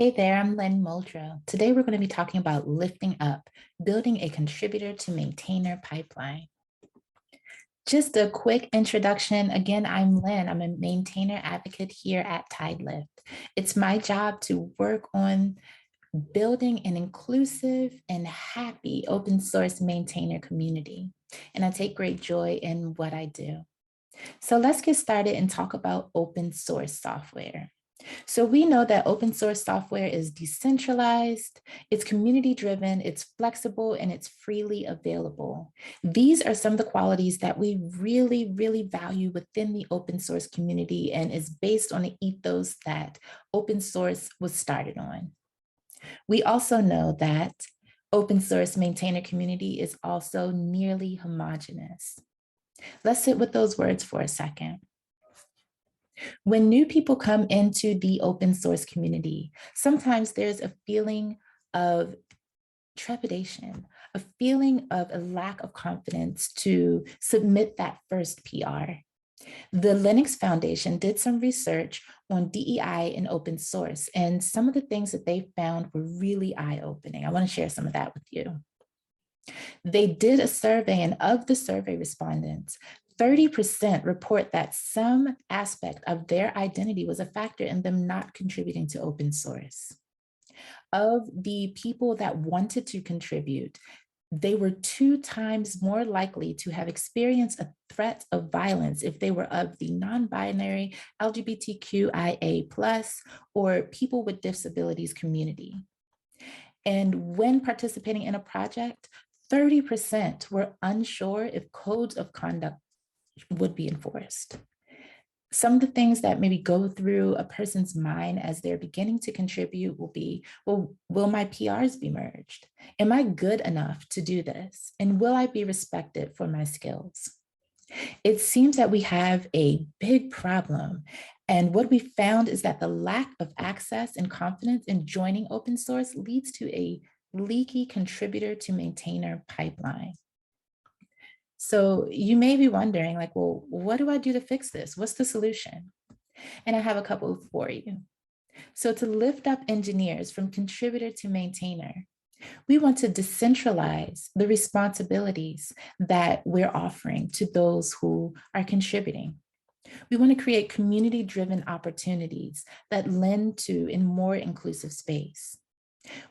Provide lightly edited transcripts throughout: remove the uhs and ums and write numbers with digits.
Hey there, I'm Lyn Muldrow. Today we're going to be talking about lifting up, building a contributor to maintainer pipeline. Just a quick introduction. Again, I'm Lyn. I'm a maintainer advocate here at Tidelift. It's my job to work on building an inclusive and happy open source maintainer community. And I take great joy in what I do. So let's get started and talk about open source software. So we know that open source software is decentralized, it's community driven, it's flexible, and it's freely available. These are some of the qualities that we really value within the open source community and is based on the ethos that open source was started on. We also know that open source maintainer community is also nearly homogeneous. Let's sit with those words for a second. When new people come into the open source community, sometimes there's a feeling of trepidation, a feeling of a lack of confidence to submit that first PR. The Linux Foundation did some research on DEI in open source, and some of the things that they found were really eye-opening. I want to share some of that with you. They did a survey, and of the survey respondents, 30% report that some aspect of their identity was a factor in them not contributing to open source. Of the people that wanted to contribute, they were 2 times more likely to have experienced a threat of violence if they were of the non-binary, LGBTQIA+, or people with disabilities community. And when participating in a project, 30% were unsure if codes of conduct would be enforced. Some of the things that maybe go through a person's mind as they're beginning to contribute will be, well, will my PRs be merged? Am I good enough to do this? And will I be respected for my skills? It seems that we have a big problem. And what we found is that the lack of access and confidence in joining open source leads to a leaky contributor to maintainer pipeline. So you may be wondering, like, well, what do I do to fix this? What's the solution? And I have a couple for you. So to lift up engineers from contributor to maintainer, we want to decentralize the responsibilities that we're offering to those who are contributing. We want to create community-driven opportunities that lend to a more inclusive space.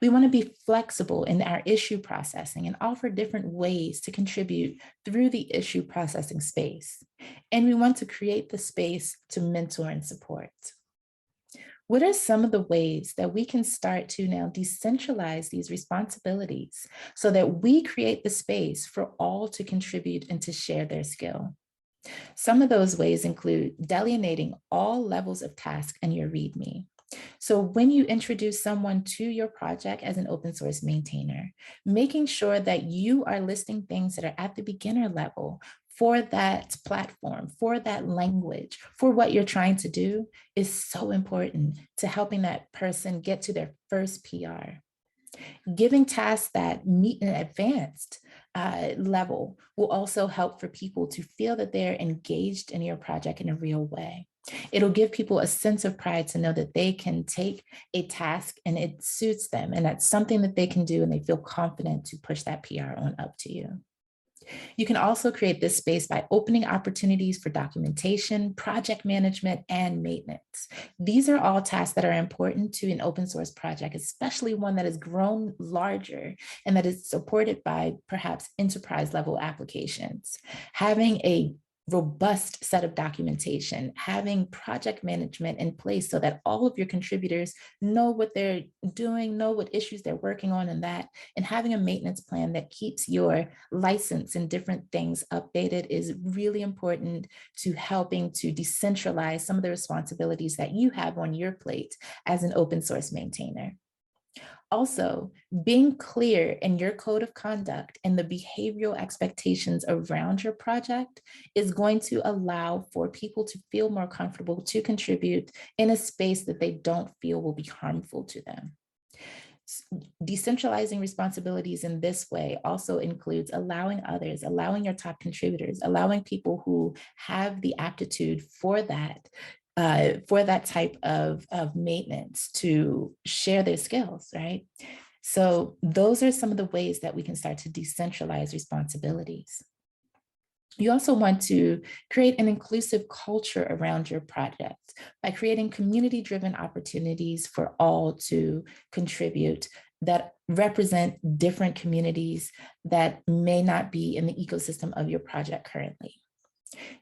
We want to be flexible in our issue processing and offer different ways to contribute through the issue processing space. And we want to create the space to mentor and support. What are some of the ways that we can start to now decentralize these responsibilities so that we create the space for all to contribute and to share their skill? Some of those ways include delineating all levels of task in your README. So when you introduce someone to your project as an open source maintainer, making sure that you are listing things that are at the beginner level for that platform, for that language, for what you're trying to do is so important to helping that person get to their first PR. Giving tasks that meet an advanced level will also help for people to feel that they're engaged in your project in a real way. It'll give people a sense of pride to know that they can take a task and it suits them, and that's something that they can do and they feel confident to push that PR on up to you. You can also create this space by opening opportunities for documentation, project management, and maintenance. These are all tasks that are important to an open source project, especially one that has grown larger and that is supported by perhaps enterprise level applications. Having a robust set of documentation, having project management in place so that all of your contributors know what they're doing, know what issues they're working on and that, and having a maintenance plan that keeps your license and different things updated is really important to helping to decentralize some of the responsibilities that you have on your plate as an open source maintainer. Also, being clear in your code of conduct and the behavioral expectations around your project is going to allow for people to feel more comfortable to contribute in a space that they don't feel will be harmful to them. Decentralizing responsibilities in this way also includes allowing others, allowing your top contributors, allowing people who have the aptitude for that for that type of maintenance to share their skills, right? So those are some of the ways that we can start to decentralize responsibilities. You also want to create an inclusive culture around your project by creating community-driven opportunities for all to contribute that represent different communities that may not be in the ecosystem of your project currently.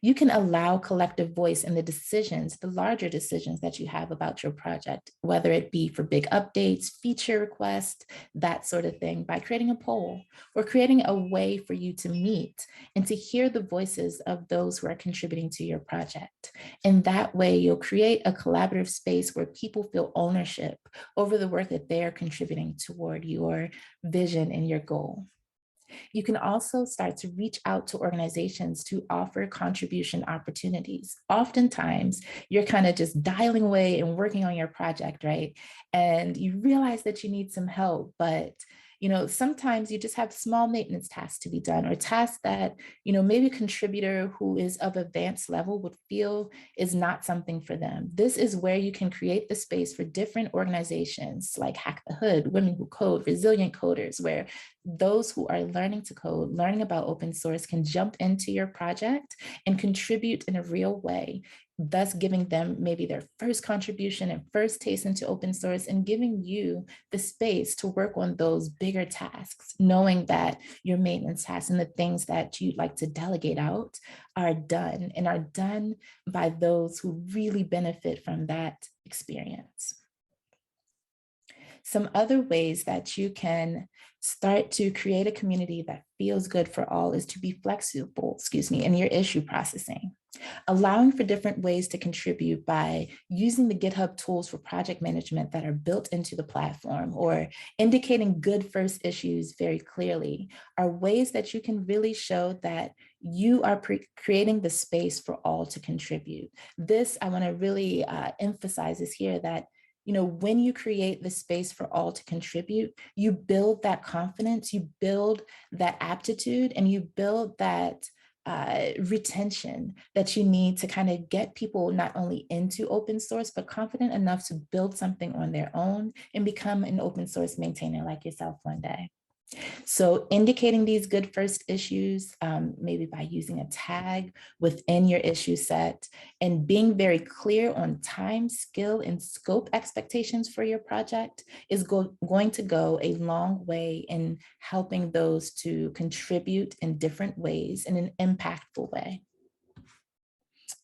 You can allow collective voice in the decisions, the larger decisions that you have about your project, whether it be for big updates, feature requests, that sort of thing, by creating a poll or creating a way for you to meet and to hear the voices of those who are contributing to your project. And that way you'll create a collaborative space where people feel ownership over the work that they're contributing toward your vision and your goal. You can also start to reach out to organizations to offer contribution opportunities. Oftentimes, you're kind of just dialing away and working on your project, right? And you realize that you need some help, but sometimes you just have small maintenance tasks to be done, or tasks that, maybe a contributor who is of advanced level would feel is not something for them. This is where you can create the space for different organizations like Hack the Hood, Women Who Code, Resilient Coders, where those who are learning to code, learning about open source can jump into your project and contribute in a real way, thus giving them maybe their first contribution and first taste into open source, and giving you the space to work on those bigger tasks, knowing that your maintenance tasks and the things that you'd like to delegate out are done by those who really benefit from that experience. Some other ways that you can start to create a community that feels good for all is to be flexible, in your issue processing. Allowing for different ways to contribute by using the GitHub tools for project management that are built into the platform, or indicating good first issues very clearly, are ways that you can really show that you are creating the space for all to contribute. This, I want to really emphasize is here that when you create the space for all to contribute, you build that confidence, you build that aptitude, and you build that retention that you need to kind of get people not only into open source, but confident enough to build something on their own and become an open source maintainer like yourself one day. So indicating these good first issues, maybe by using a tag within your issue set, and being very clear on time, skill, and scope expectations for your project is going to go a long way in helping those to contribute in different ways in an impactful way.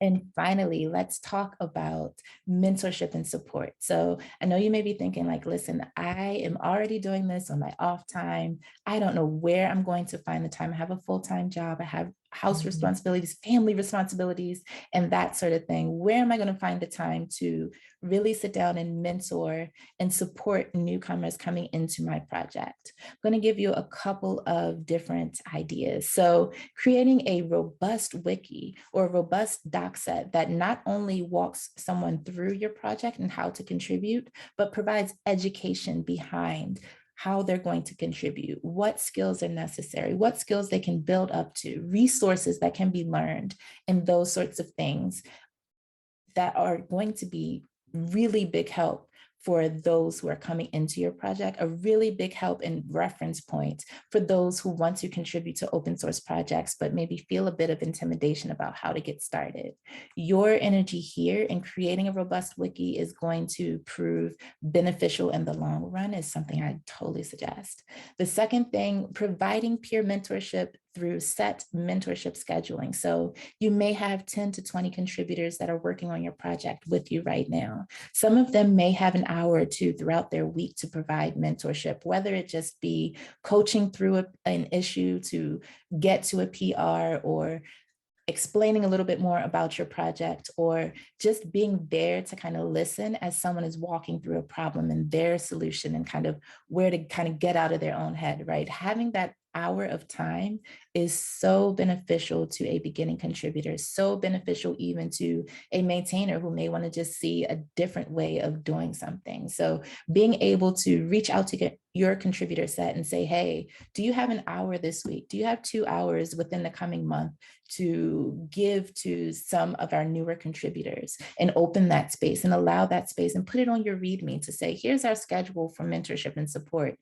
And finally, let's talk about mentorship and support. So I know you may be thinking like, listen, I am already doing this on my off time. I don't know where I'm going to find the time. I have a full-time job. I have house responsibilities, family responsibilities, and that sort of thing. Where am I going to find the time to really sit down and mentor and support newcomers coming into my project? I'm going to give you a couple of different ideas. So creating a robust wiki or a robust doc set that not only walks someone through your project and how to contribute, but provides education behind how they're going to contribute, what skills are necessary, what skills they can build up to, resources that can be learned, and those sorts of things that are going to be really big help for those who are coming into your project, a really big help and reference point for those who want to contribute to open source projects, but maybe feel a bit of intimidation about how to get started. Your energy here in creating a robust wiki is going to prove beneficial in the long run, is something I totally suggest. The second thing, providing peer mentorship through set mentorship scheduling. So you may have 10 to 20 contributors that are working on your project with you right now. Some of them may have an hour or two throughout their week to provide mentorship, whether it just be coaching through an issue to get to a PR, or explaining a little bit more about your project, or just being there to kind of listen as someone is walking through a problem and their solution and kind of where to kind of get out of their own head, right? Having that hour of time is so beneficial to a beginning contributor, so beneficial even to a maintainer who may want to just see a different way of doing something. So being able to reach out to get your contributor set and say, hey, do you have an hour this week? Do you have 2 hours within the coming month to give to some of our newer contributors, and open that space and allow that space and put it on your README to say, here's our schedule for mentorship and support.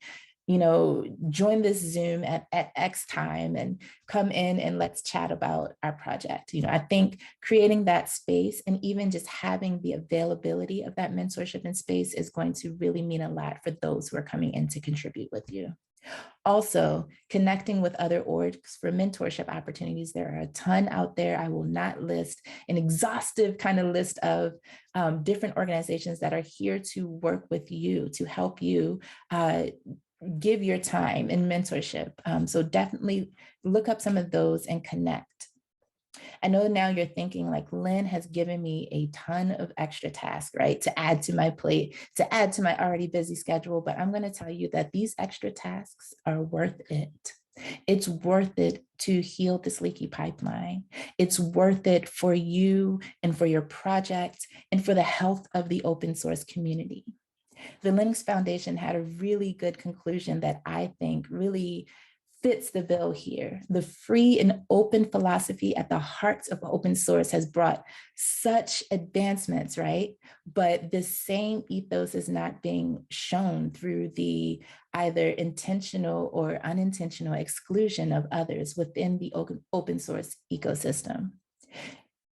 Join this Zoom at X time and come in and let's chat about our project. I think creating that space and even just having the availability of that mentorship and space is going to really mean a lot for those who are coming in to contribute with you. Also, connecting with other orgs for mentorship opportunities. There are a ton out there. I will not list an exhaustive kind of list of different organizations that are here to work with you, to help you give your time in mentorship. So definitely look up some of those and connect. I know now you're thinking like, Lyn has given me a ton of extra tasks, right? To add to my plate, to add to my already busy schedule. But I'm going to tell you that these extra tasks are worth it. It's worth it to heal this leaky pipeline. It's worth it for you and for your project and for the health of the open source community. The Linux Foundation had a really good conclusion that I think really fits the bill here. The free and open philosophy at the heart of open source has brought such advancements, right? But the same ethos is not being shown through the either intentional or unintentional exclusion of others within the open source ecosystem.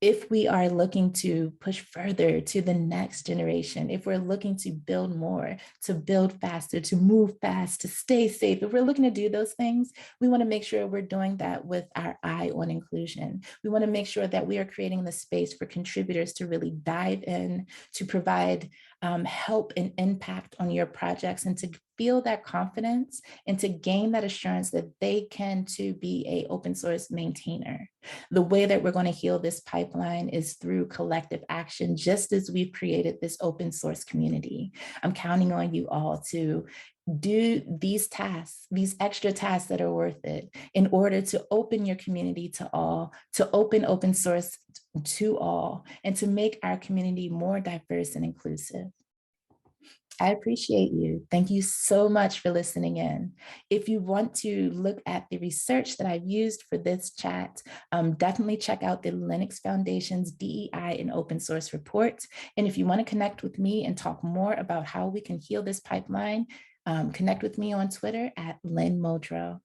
If we are looking to push further to the next generation, if we're looking to build more, to build faster, to move fast, to stay safe, if we're looking to do those things, we want to make sure we're doing that with our eye on inclusion. We want to make sure that we are creating the space for contributors to really dive in, to provide help and impact on your projects, and to feel that confidence and to gain that assurance that they can too be an open source maintainer. The way that we're going to heal this pipeline is through collective action, just as we've created this open source community. I'm counting on you all to do these tasks, these extra tasks that are worth it, in order to open your community to all, to open source to all, and to make our community more diverse and inclusive. I appreciate you. Thank you so much for listening in. If you want to look at the research that I've used for this chat, definitely check out the Linux Foundation's DEI and open source report. And if you want to connect with me and talk more about how we can heal this pipeline, connect with me on Twitter at Lyn Muldrow.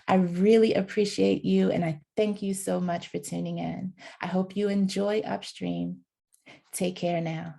I really appreciate you, and I thank you so much for tuning in. I hope you enjoy Upstream. Take care now.